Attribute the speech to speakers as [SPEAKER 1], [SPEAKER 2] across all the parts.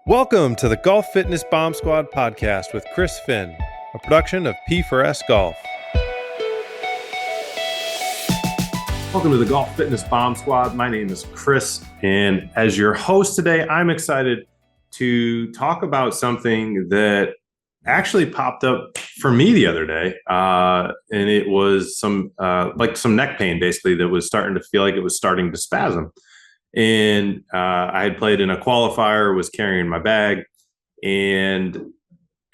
[SPEAKER 1] Welcome to the Golf Fitness Bomb Squad podcast with Chris Finn, a production of P4S Golf. Welcome to the Golf Fitness Bomb Squad. My name is Chris, and as your host today, I'm excited to talk about something that actually popped up for me the other day, and it was some neck pain, basically, that was starting to feel like it was starting to spasm. And I had played in a qualifier, was carrying my bag, and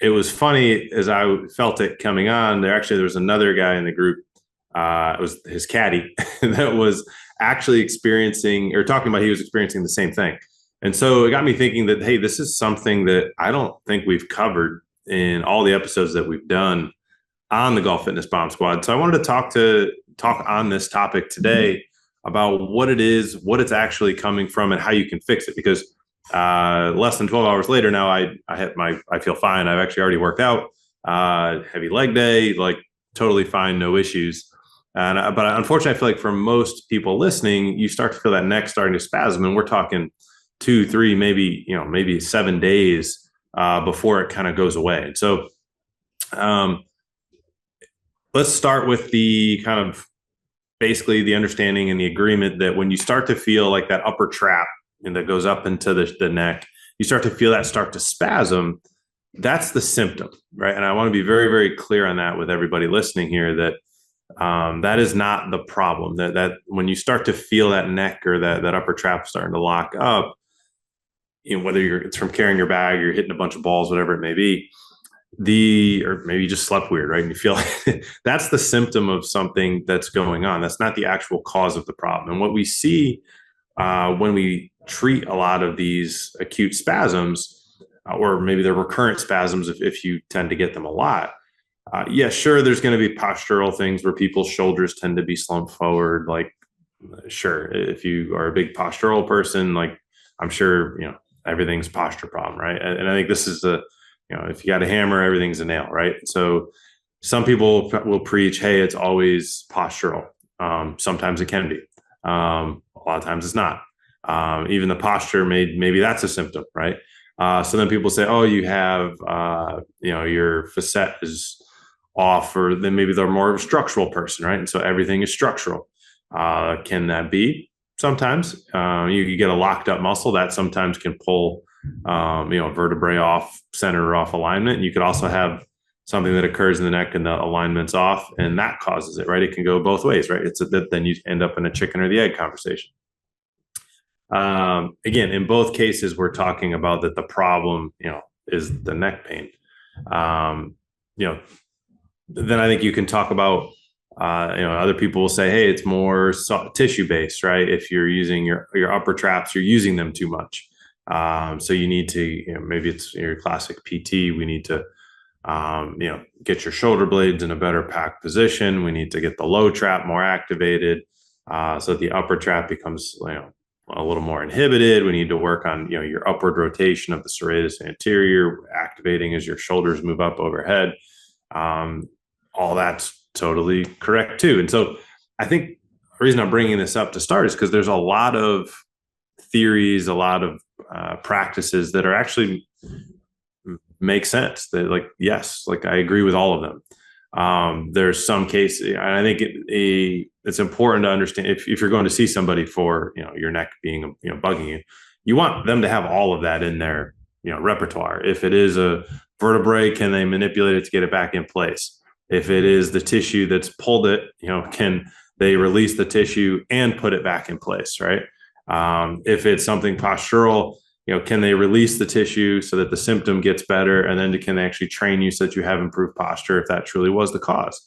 [SPEAKER 1] it was funny as I felt it coming on. There was another guy in the group. It was his caddy that was actually experiencing or talking about he was experiencing the same thing. And so it got me thinking that, hey, this is something that I don't think we've covered in all the episodes that we've done on the Golf Fitness Bomb Squad. So I wanted to talk on this topic today about what it is, what it's actually coming from, and how you can fix it. Because less than 12 hours later now, I feel fine. I've actually already worked out, heavy leg day, like totally fine, no issues. But unfortunately, I feel like for most people listening, you start to feel that neck starting to spasm, and we're talking 2, 3, maybe 7 days before it kind of goes away. And so let's start with the kind of basically the understanding and the agreement that when you start to feel like that upper trap and that goes up into the neck, you start to feel that start to spasm. That's the symptom, right? And I want to be very, very clear on that with everybody listening here, that that is not the problem. That when you start to feel that neck or that upper trap starting to lock up, whether it's from carrying your bag, you're hitting a bunch of balls, whatever it may be, or maybe you just slept weird, right? And you feel like that's the symptom of something that's going on. That's not the actual cause of the problem. And what we see when we treat a lot of these acute spasms, or maybe the recurrent spasms, if you tend to get them a lot, sure, there's going to be postural things where people's shoulders tend to be slumped forward. Like, sure, if you are a big postural person, like I'm sure, everything's posture problem, right? And I think this is if you got a hammer, everything's a nail, right? So some people will preach, hey, it's always postural. Sometimes it can be. A lot of times it's not. Even the posture, maybe that's a symptom, right? So then people say, oh, you have, your facet is off, or then maybe they're more of a structural person, right? And so everything is structural. Can that be? Sometimes you get a locked up muscle that sometimes can pull vertebrae off center or off alignment. And you could also have something that occurs in the neck and the alignment's off, and that causes it, right? It can go both ways, right? Then you end up in a chicken or the egg conversation. Again, in both cases, we're talking about that the problem, is the neck pain. Then I think you can talk about, other people will say, hey, it's more tissue based, right? If you're using your upper traps, you're using them too much. So you need to, maybe it's your classic PT. We need to, get your shoulder blades in a better packed position. We need to get the low trap more activated, so that the upper trap becomes, a little more inhibited. We need to work on, your upward rotation of the serratus anterior, activating as your shoulders move up overhead. All that's totally correct too. And so I think the reason I'm bringing this up to start is because there's a lot of theories, a lot of practices that are actually make sense. That yes, I agree with all of them. There's some cases, and I think it's important to understand if you're going to see somebody for your neck being bugging you, you want them to have all of that in their repertoire. If it is a vertebrae, can they manipulate it to get it back in place? If it is the tissue that's pulled it, can they release the tissue and put it back in place, right? If it's something postural, can they release the tissue so that the symptom gets better? And then can they actually train you so that you have improved posture if that truly was the cause?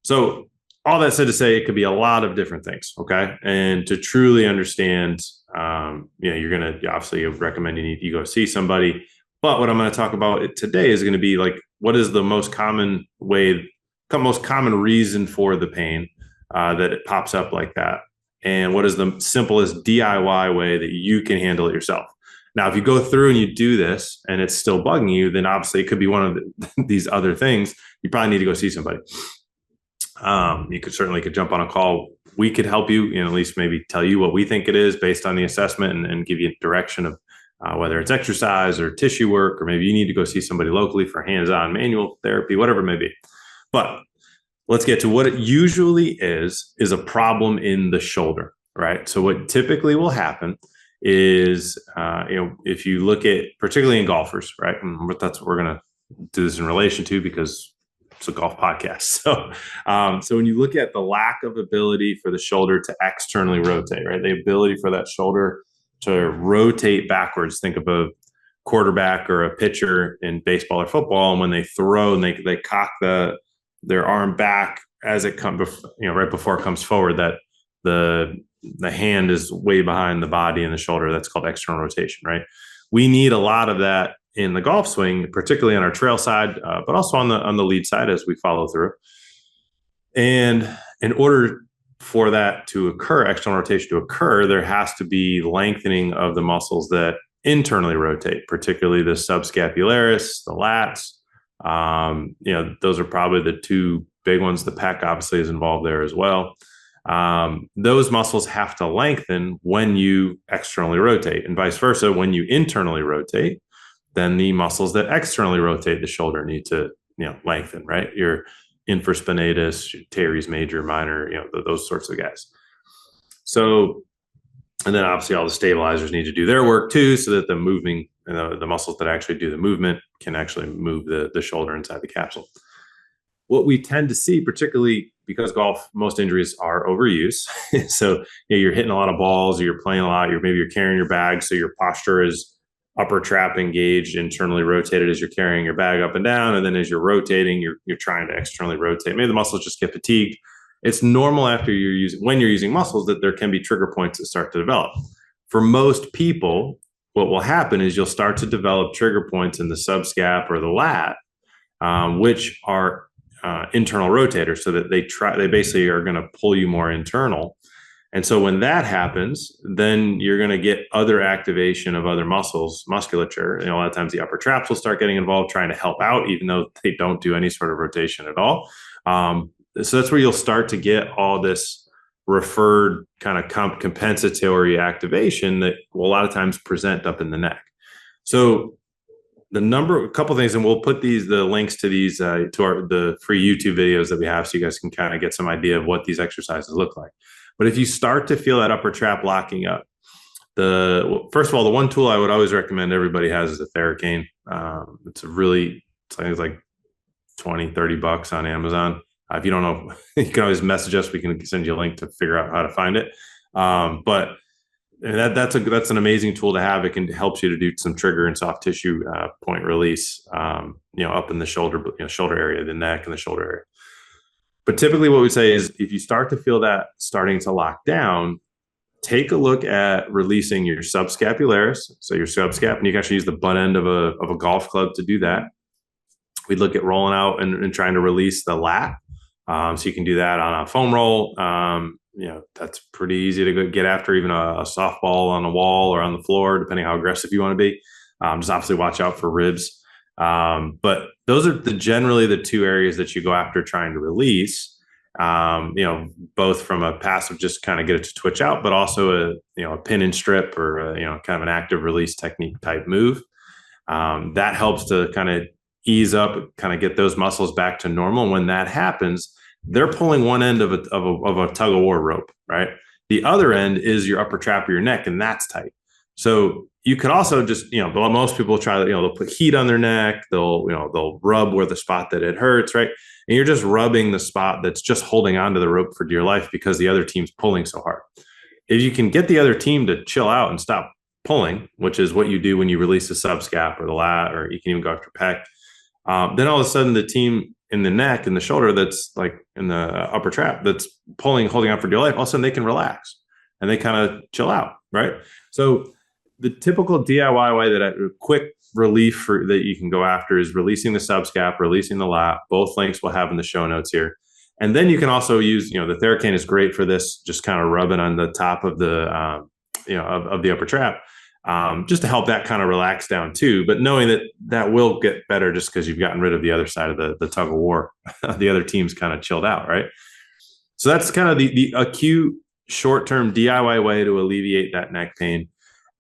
[SPEAKER 1] So all that said to say, it could be a lot of different things, okay? And to truly understand, you're going to obviously recommend you go see somebody. But what I'm going to talk about today is going to be what is the most common reason for the pain that it pops up like that? And what is the simplest DIY way that you can handle it yourself? Now, if you go through and you do this and it's still bugging you, then obviously it could be one of these other things. You probably need to go see somebody. You could jump on a call. We could help you, at least maybe tell you what we think it is based on the assessment and give you direction of whether it's exercise or tissue work, or maybe you need to go see somebody locally for hands-on manual therapy, whatever it may be. But let's get to what it usually is a problem in the shoulder, right? So what typically will happen is, if you look at, particularly in golfers, right? And that's what we're going to do this in relation to, because it's a golf podcast. So when you look at the lack of ability for the shoulder to externally rotate, right? The ability for that shoulder to rotate backwards. Think of a quarterback or a pitcher in baseball or football, and when they throw and they cock their arm back as it comes, right before it comes forward, that the hand is way behind the body and the shoulder. That's called external rotation, right? We need a lot of that in the golf swing, particularly on our trail side, but also on the lead side as we follow through. And in order for that to occur, external rotation to occur, there has to be lengthening of the muscles that internally rotate, particularly the subscapularis, the lats. Those are probably the two big ones. The pec obviously is involved there as well. Those muscles have to lengthen when you externally rotate, and vice versa. When you internally rotate, then the muscles that externally rotate the shoulder need to, lengthen, right? Your infraspinatus, teres major, minor, those sorts of guys. So, and then obviously all the stabilizers need to do their work too, so that the moving, the muscles that actually do the movement can actually move the shoulder inside the capsule. What we tend to see, particularly because golf, most injuries are overuse. So you're hitting a lot of balls, or you're playing a lot, maybe you're carrying your bag, so your posture is upper trap engaged, internally rotated as you're carrying your bag up and down, and then as you're rotating, you're trying to externally rotate. Maybe the muscles just get fatigued. It's normal when you're using muscles that there can be trigger points that start to develop. For most people, what will happen is you'll start to develop trigger points in the subscap or the lat, which are internal rotators, so that they basically are going to pull you more internal. And so when that happens, then you're going to get other activation of other musculature. A lot of times the upper traps will start getting involved, trying to help out, even though they don't do any sort of rotation at all. So that's where you'll start to get all this referred kind of compensatory activation that will a lot of times present up in the neck. So a couple of things, and we'll put the links to these to the free YouTube videos that we have, so you guys can kind of get some idea of what these exercises look like. But if you start to feel that upper trap locking up, first of all, the one tool I would always recommend everybody has is a Theracane. It's like $20-$30 on Amazon. If you don't know, you can always message us. We can send you a link to figure out how to find it. But that's an amazing tool to have. It can help you to do some trigger and soft tissue point release, up in the shoulder, shoulder area, the neck and the shoulder area. But typically what we say is, if you start to feel that starting to lock down, take a look at releasing your subscapularis. So your subscap, and you can actually use the butt end of a golf club to do that. We'd look at rolling out and trying to release the lat. So you can do that on a foam roll. That's pretty easy to get after, even a softball on the wall or on the floor, depending how aggressive you want to be. Just obviously watch out for ribs. But those are generally the two areas that you go after trying to release, both from a passive, just kind of get it to twitch out, but also a pin and strip, or kind of an active release technique type move. That helps to kind of ease up, kind of get those muscles back to normal. And when that happens, they're pulling one end of a tug of war rope, right? The other end is your upper trap of your neck, and that's tight. So you could also just, but most people try to, they'll put heat on their neck. They'll rub where the spot that it hurts, right? And you're just rubbing the spot that's just holding onto the rope for dear life because the other team's pulling so hard. If you can get the other team to chill out and stop pulling, which is what you do when you release the subscap or the lat, or you can even go after pec, then all of a sudden the team in the neck and the shoulder that's like in the upper trap that's holding on for dear life, all of a sudden they can relax and they kind of chill out, right? So the typical DIY way, that a quick relief that you can go after, is releasing the subscap, releasing the lat. Both links we'll have in the show notes here. And then you can also use, the Theracane is great for this, just kind of rubbing on the top of the, of the upper trap, just to help that kind of relax down too. But knowing that will get better just because you've gotten rid of the other side of the tug of war. The other team's kind of chilled out, right? So that's kind of the acute short-term DIY way to alleviate that neck pain.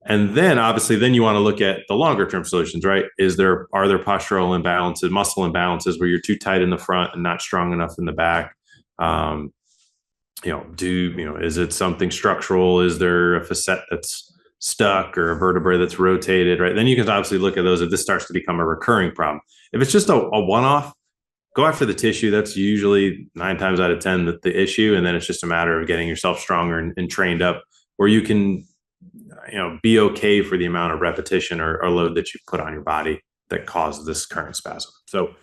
[SPEAKER 1] And then obviously, then you want to look at the longer term solutions, right? Are there postural imbalances, muscle imbalances where you're too tight in the front and not strong enough in the back? Is it something structural? Is there a facet that's stuck or a vertebrae that's rotated, right? Then you can obviously look at those if this starts to become a recurring problem. If it's just a one-off, go after the tissue. That's usually 9 times out of 10 the issue. And then it's just a matter of getting yourself stronger and trained up where you can, be okay for the amount of repetition or load that you put on your body that caused this current spasm. So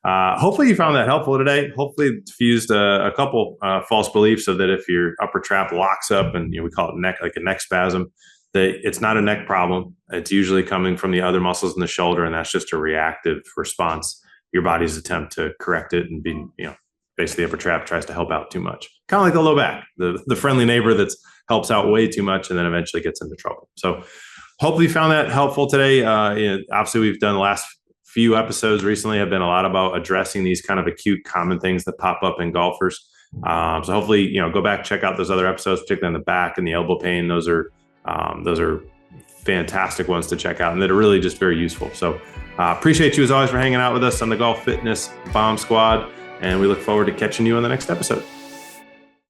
[SPEAKER 1] hopefully you found that helpful today. Hopefully it diffused a couple false beliefs so that if your upper trap locks up and we call it a neck spasm, that it's not a neck problem. It's usually coming from the other muscles in the shoulder, and that's just a reactive response. Your body's attempt to correct it and basically the upper trap tries to help out too much. Kind of like the low back, the friendly neighbor that helps out way too much and then eventually gets into trouble. So hopefully you found that helpful today. Obviously we've done the last few episodes recently have been a lot about addressing these kind of acute common things that pop up in golfers. So hopefully, go back, check out those other episodes, particularly on the back and the elbow pain. Those are fantastic ones to check out and that are really just very useful. So appreciate you as always for hanging out with us on the Golf Fitness Bomb Squad. And we look forward to catching you on the next episode.